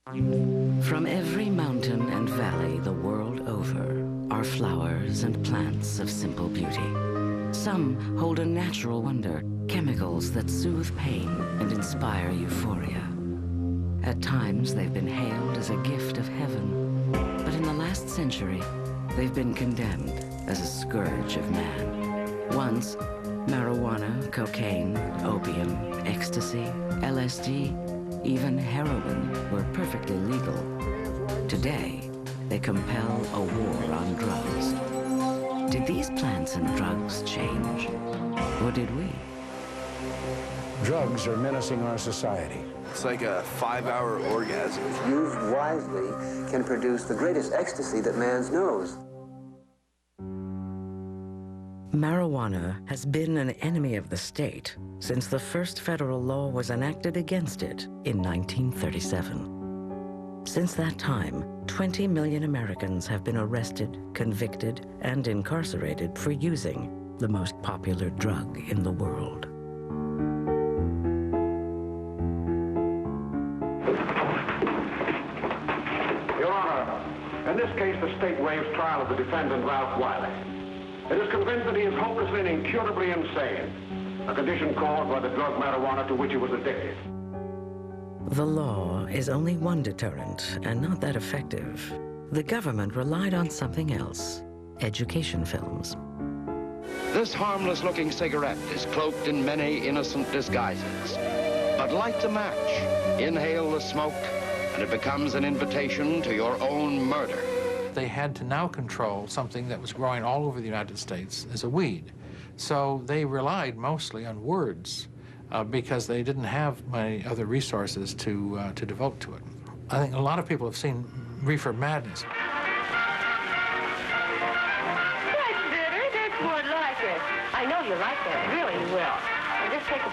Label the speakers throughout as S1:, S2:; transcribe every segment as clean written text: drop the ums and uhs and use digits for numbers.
S1: From every mountain and valley the world over are flowers and plants of simple beauty. Some hold a natural wonder, chemicals that soothe pain and inspire euphoria. At times, they've been hailed as a gift of heaven, but in the last century, they've been condemned as a scourge of man. Once, marijuana, cocaine, opium, ecstasy, LSD, even heroin were perfectly legal. Today, they compel a war on drugs. Did these plants and drugs change, or did we?
S2: Drugs are menacing our society.
S3: It's like a 5-hour orgasm.
S4: Used wisely, can produce the greatest ecstasy that man knows.
S1: Marijuana has been an enemy of the state since the first federal law was enacted against it in 1937. Since that time, 20 million Americans have been arrested, convicted, and incarcerated for using the most popular drug in the world.
S5: Your Honor, in this case, the state waives trial of the defendant, Ralph Wiley. It is convinced that he is hopelessly and incurably insane, a condition caused by the drug marijuana to which he was addicted.
S1: The law is only one deterrent, and not that effective. The government relied on something else: education films.
S6: This harmless-looking cigarette is cloaked in many innocent disguises. But light the match, inhale the smoke, and it becomes an invitation to your own murder.
S7: They had to now control something that was growing all over the United States as a weed. So they relied mostly on words because they didn't have many other resources to devote to it. I think a lot of people have seen Reefer Madness.
S8: That's bitter. That's more like it. I know you like that. Really, you will. Now just take a...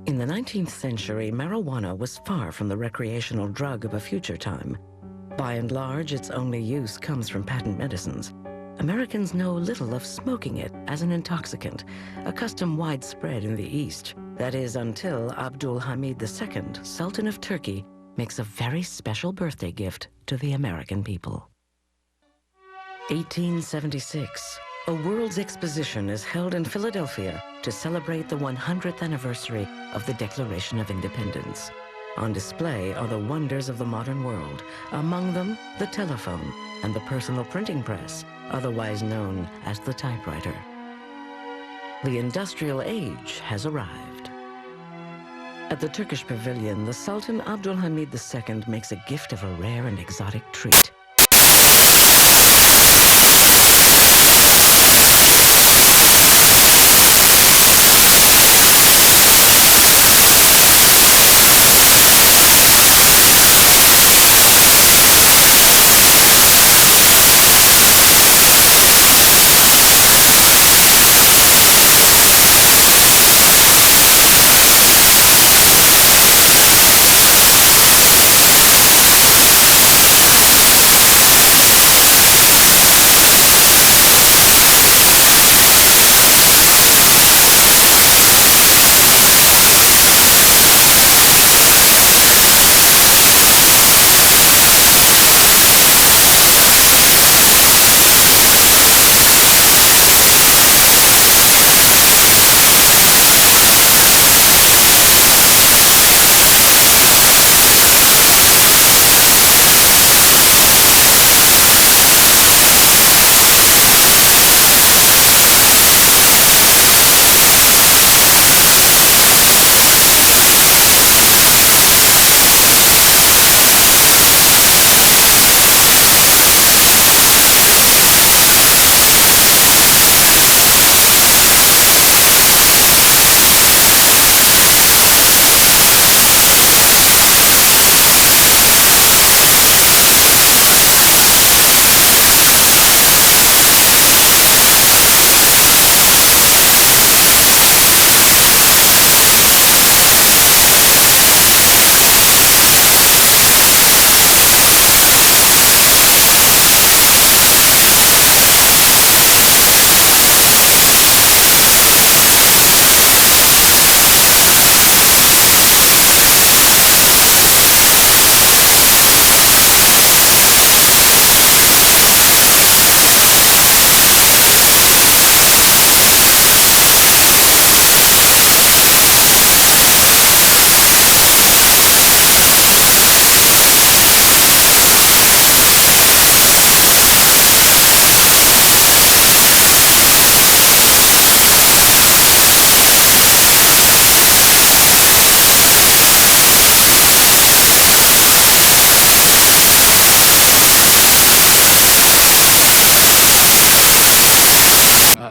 S1: In the 19th century, marijuana was far from the recreational drug of a future time. By and large, its only use comes from patent medicines. Americans know little of smoking it as an intoxicant, a custom widespread in the East. That is until Abdul Hamid II, Sultan of Turkey, makes a very special birthday gift to the American people. 1876. A World's Exposition is held in Philadelphia to celebrate the 100th anniversary of the Declaration of Independence. On display are the wonders of the modern world, among them the telephone and the personal printing press, otherwise known as the typewriter. The industrial age has arrived. At the Turkish pavilion, the Sultan Abdul Hamid II makes a gift of a rare and exotic treat.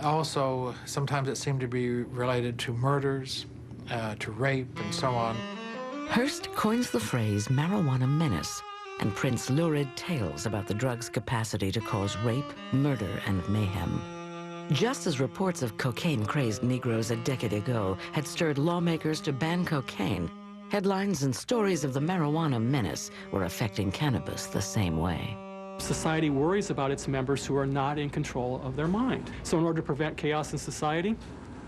S7: Also, sometimes it seemed to be related to murders, to rape, and so on.
S1: Hearst coins the phrase marijuana menace and prints lurid tales about the drug's capacity to cause rape, murder, and mayhem. Just as reports of cocaine-crazed Negroes a decade ago had stirred lawmakers to ban cocaine, headlines and stories of the marijuana menace were affecting cannabis the same way.
S9: Society worries about its members who are not in control of their mind. So in order to prevent chaos in society,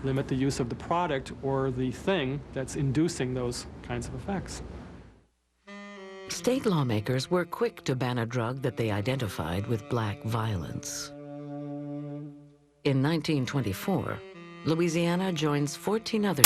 S9: limit the use of the product or the thing that's inducing those kinds of effects.
S1: State lawmakers were quick to ban a drug that they identified with black violence. In 1924, Louisiana joins 14 other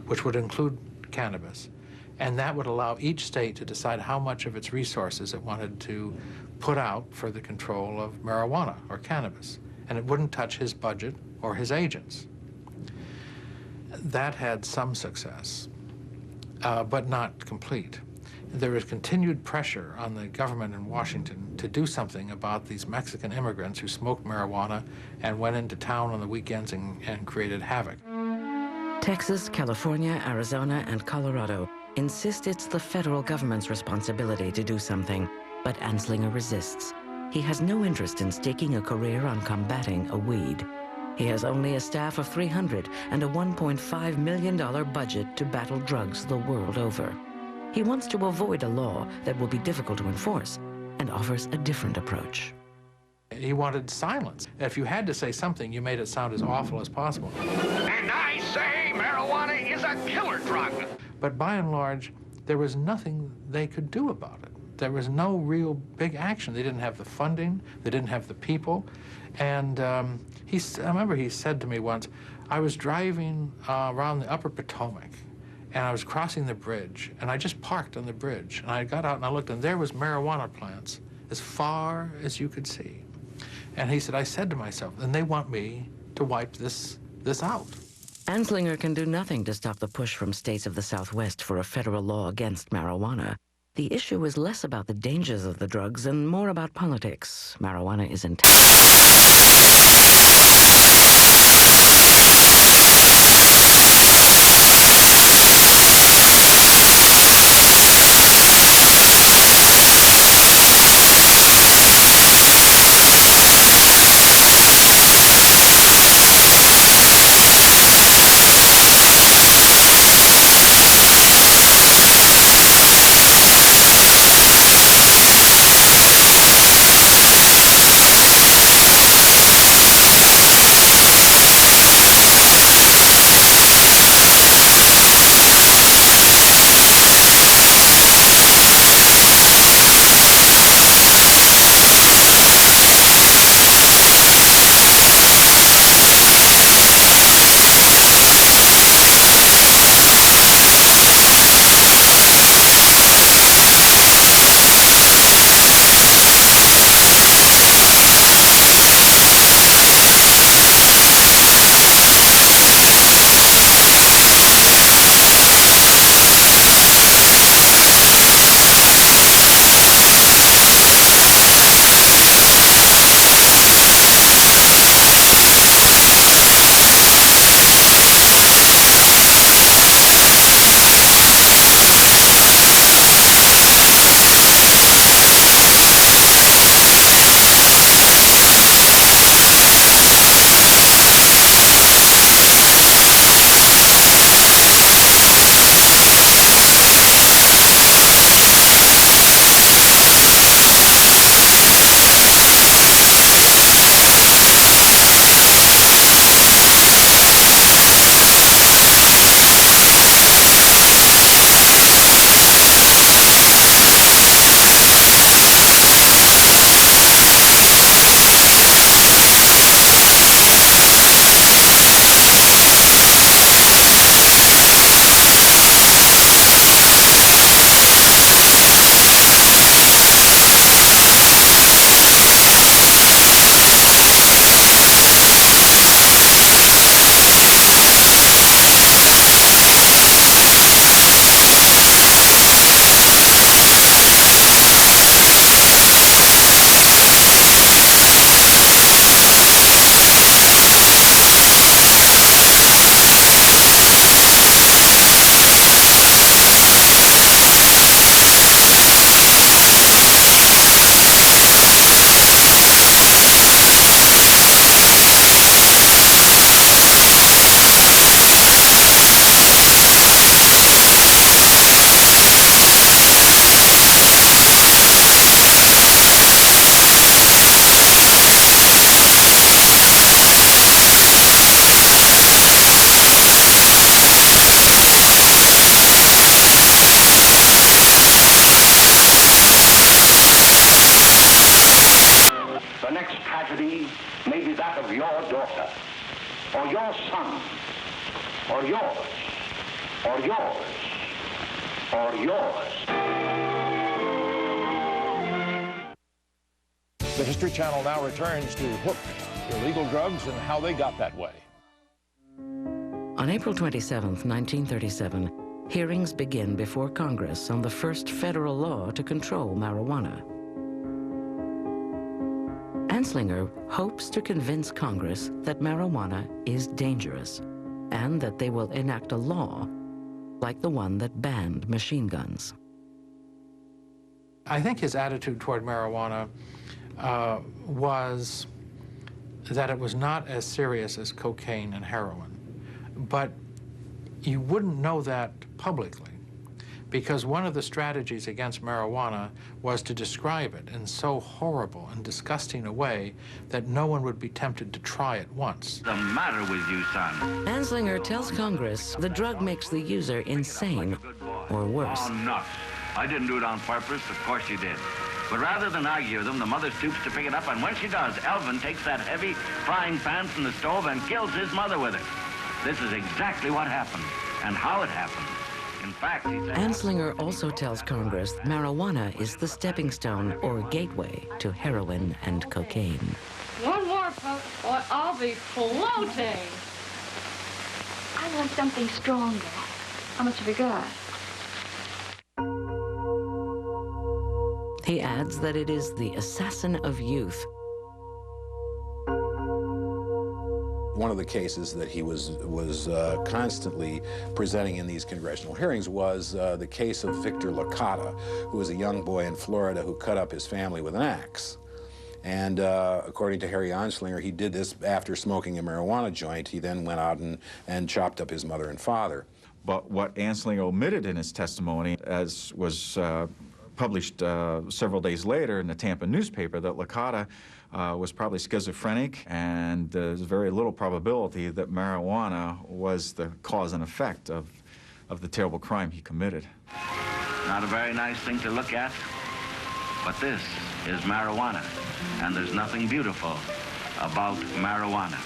S7: which would include cannabis. And that would allow each state to decide how much of its resources it wanted to put out for the control of marijuana or cannabis. And it wouldn't touch his budget or his agents. That had some success, but not complete. There was continued pressure on the government in Washington to do something about these Mexican immigrants who smoked marijuana and went into town on the weekends and created havoc.
S1: Texas, California, Arizona, and Colorado insist it's the federal government's responsibility to do something, but Anslinger resists. He has no interest in staking a career on combating a weed. He has only a staff of 300 and a $1.5 million budget to battle drugs the world over. He wants to avoid a law that will be difficult to enforce and offers a different approach.
S7: He wanted silence. If you had to say something, you made it sound as awful as possible.
S6: And I say marijuana is a killer drug.
S7: But by and large, there was nothing they could do about it. There was no real big action. They didn't have the funding. They didn't have the people. And I remember he said to me once, I was driving around the upper Potomac, and I was crossing the bridge, and I just parked on the bridge. And I got out and I looked, and there was marijuana plants as far as you could see. And he said, I said to myself, and they want me to wipe this out.
S1: Anslinger can do nothing to stop the push from states of the Southwest for a federal law against marijuana. The issue is less about the dangers of the drugs and more about politics. Marijuana is in
S5: be that of your daughter, or your son, or yours, or yours, or yours.
S2: The History Channel now returns to Hooked, illegal drugs and how they got that way.
S1: On April 27, 1937, hearings begin before Congress on the first federal law to control marijuana. Anslinger hopes to convince Congress that marijuana is dangerous and that they will enact a law like the one that banned machine guns.
S7: I think his attitude toward marijuana was that it was not as serious as cocaine and heroin. But you wouldn't know that publicly, because one of the strategies against marijuana was to describe it in so horrible and disgusting a way that no one would be tempted to try it once.
S10: What's the matter with you, son?
S1: Anslinger tells Congress the drug makes the user insane, or worse.
S10: Oh, nuts. I didn't do it on purpose. Of course you did. But rather than argue with them, the mother stoops to pick it up, and when she does, Elvin takes that heavy frying pan from the stove and kills his mother with it. This is exactly what happened, and how it happened. In fact, he said...
S1: Anslinger also tells Congress marijuana is the stepping stone or gateway to heroin and cocaine.
S8: One more, folks, or I'll be floating.
S11: I want something stronger. How much have you got?
S1: He adds that it is the assassin of youth.
S2: One of the cases that he was constantly presenting in these congressional hearings was the case of Victor Licata, who was a young boy in Florida who cut up his family with an axe. And according to Harry Anslinger, he did this after smoking a marijuana joint. He then went out and chopped up his mother and father.
S12: But what Anslinger omitted in his testimony, as was published several days later in the Tampa newspaper, that Licata was probably schizophrenic, and there's very little probability that marijuana was the cause and effect of the terrible crime he committed.
S10: Not a very nice thing to look at, but this is marijuana, and there's nothing beautiful about marijuana.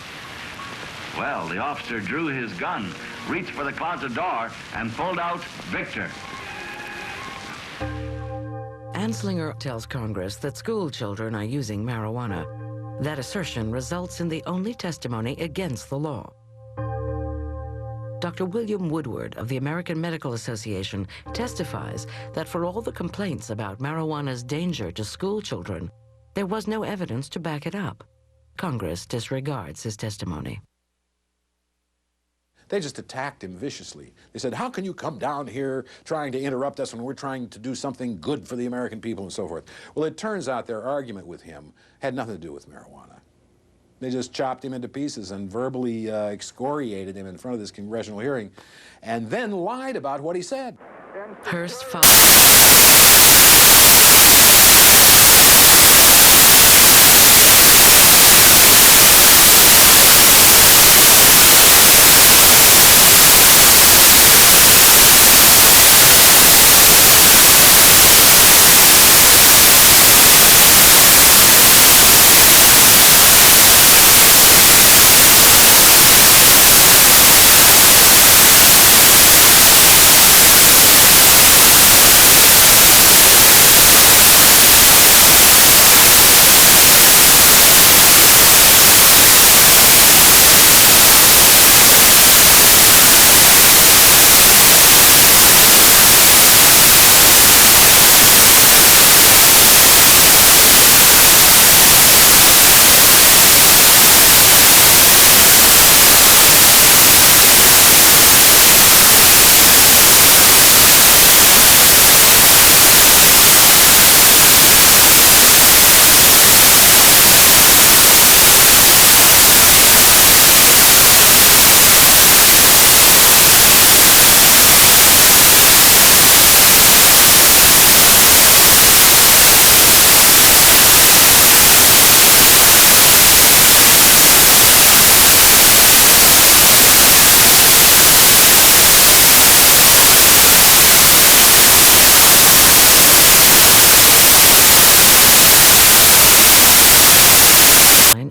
S10: Well, the officer drew his gun, reached for the closet door, and pulled out Victor.
S1: Anslinger tells Congress that school children are using marijuana. That assertion results in the only testimony against the law. Dr. William Woodward of the American Medical Association testifies that for all the complaints about marijuana's danger to school children, there was no evidence to back it up. Congress disregards his testimony.
S2: They just attacked him viciously. They said, how can you come down here trying to interrupt us when we're trying to do something good for the American people and so forth? Well, it turns out their argument with him had nothing to do with marijuana. They just chopped him into pieces and verbally excoriated him in front of this congressional hearing, and then lied about what he said.
S1: Hearst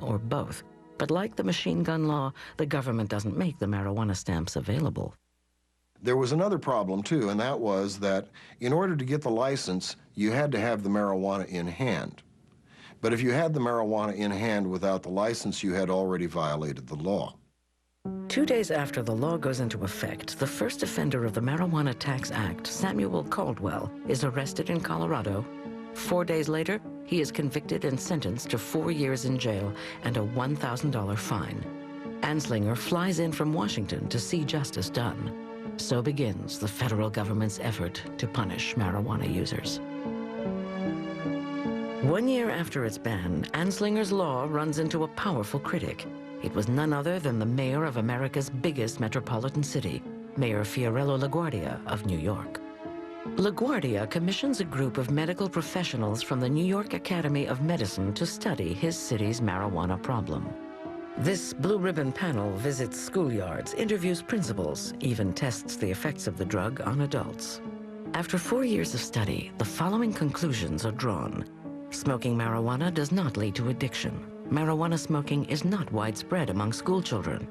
S1: or both. But like the machine gun law, the government doesn't make the marijuana stamps available.
S13: There was another problem, too, and that was that in order to get the license, you had to have the marijuana in hand. But if you had the marijuana in hand without the license, you had already violated the law.
S1: 2 days after the law goes into effect, the first offender of the Marijuana Tax Act, Samuel Caldwell, is arrested in Colorado. 4 days later, he is convicted and sentenced to 4 years in jail and a $1,000 fine. Anslinger flies in from Washington to see justice done. So begins the federal government's effort to punish marijuana users. 1 year after its ban, Anslinger's law runs into a powerful critic. It was none other than the mayor of America's biggest metropolitan city, Mayor Fiorello LaGuardia of New York. LaGuardia commissions a group of medical professionals from the New York Academy of Medicine to study his city's marijuana problem. This blue ribbon panel visits schoolyards, interviews principals, even tests the effects of the drug on adults. After 4 years of study, the following conclusions are drawn. Smoking marijuana does not lead to addiction. Marijuana smoking is not widespread among school children.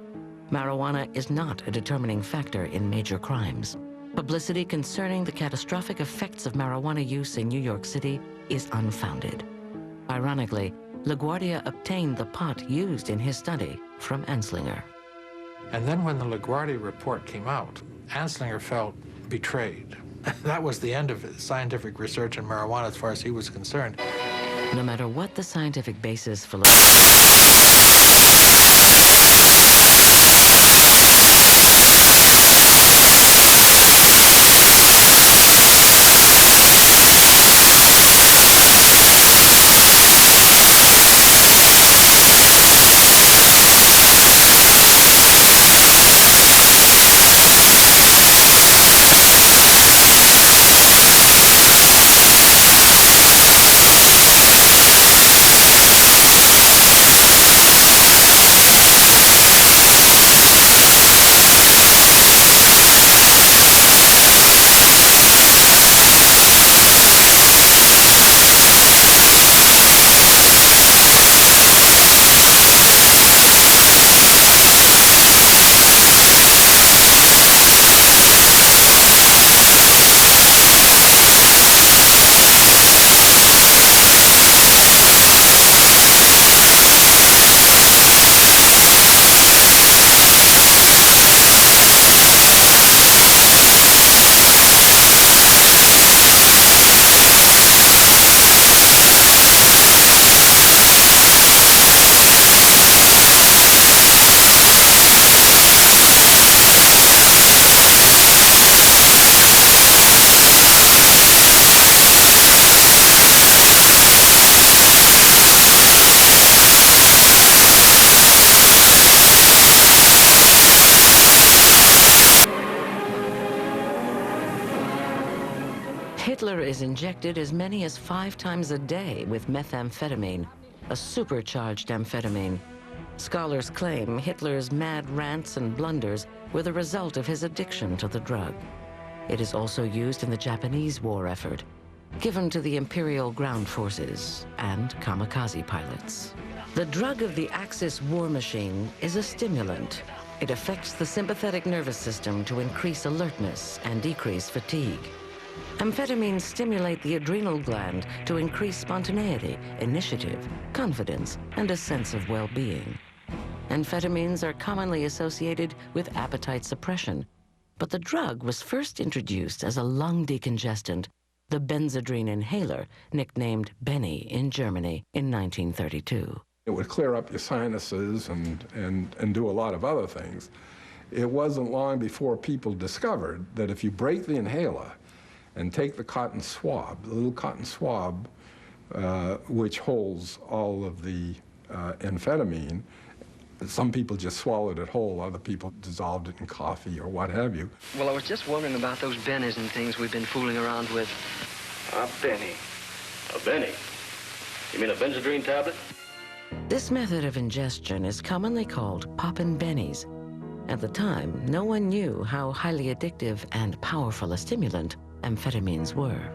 S1: Marijuana is not a determining factor in major crimes. Publicity concerning the catastrophic effects of marijuana use in New York City is unfounded. Ironically, LaGuardia obtained the pot used in his study from Anslinger.
S7: And then when the LaGuardia report came out, Anslinger felt betrayed. That was the end of his scientific research in marijuana as far as he was concerned.
S1: No matter what the scientific basis for Hitler is injected as many as 5 times a day with methamphetamine, a supercharged amphetamine. Scholars claim Hitler's mad rants and blunders were the result of his addiction to the drug. It is also used in the Japanese war effort, given to the Imperial ground forces and kamikaze pilots. The drug of the Axis war machine is a stimulant. It affects the sympathetic nervous system to increase alertness and decrease fatigue. Amphetamines stimulate the adrenal gland to increase spontaneity, initiative, confidence, and a sense of well-being. Amphetamines are commonly associated with appetite suppression, but the drug was first introduced as a lung decongestant, the Benzedrine inhaler, nicknamed Benny in Germany in 1932.
S14: It would clear up your sinuses and do a lot of other things. It wasn't long before people discovered that if you break the inhaler and take the cotton swab, the little cotton swab, which holds all of the amphetamine, some people just swallowed it whole, other people dissolved it in coffee or what have you.
S15: Well, I was just wondering about those bennies and things we've been fooling around with.
S16: A Benny? A Benny? You mean a Benzedrine tablet?
S1: This method of ingestion is commonly called poppin' bennies. At the time, no one knew how highly addictive and powerful a stimulant amphetamines were.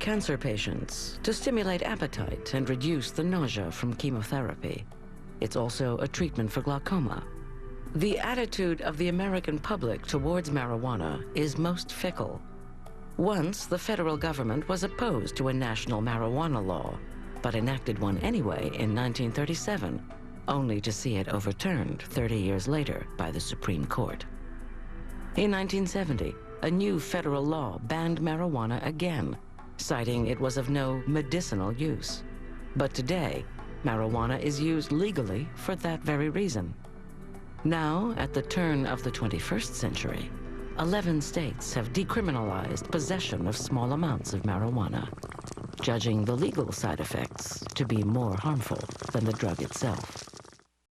S1: cancer patients to stimulate appetite and reduce the nausea from chemotherapy. It's also a treatment for glaucoma. The attitude of the American public towards marijuana is most fickle. Once, the federal government was opposed to a national marijuana law, but enacted one anyway in 1937, only to see it overturned 30 years later by the Supreme Court. In 1970, a new federal law banned marijuana again, citing it was of no medicinal use. But today, marijuana is used legally for that very reason. Now, at the turn of the 21st century, 11 states have decriminalized possession of small amounts of marijuana, judging the legal side effects to be more harmful than the drug itself.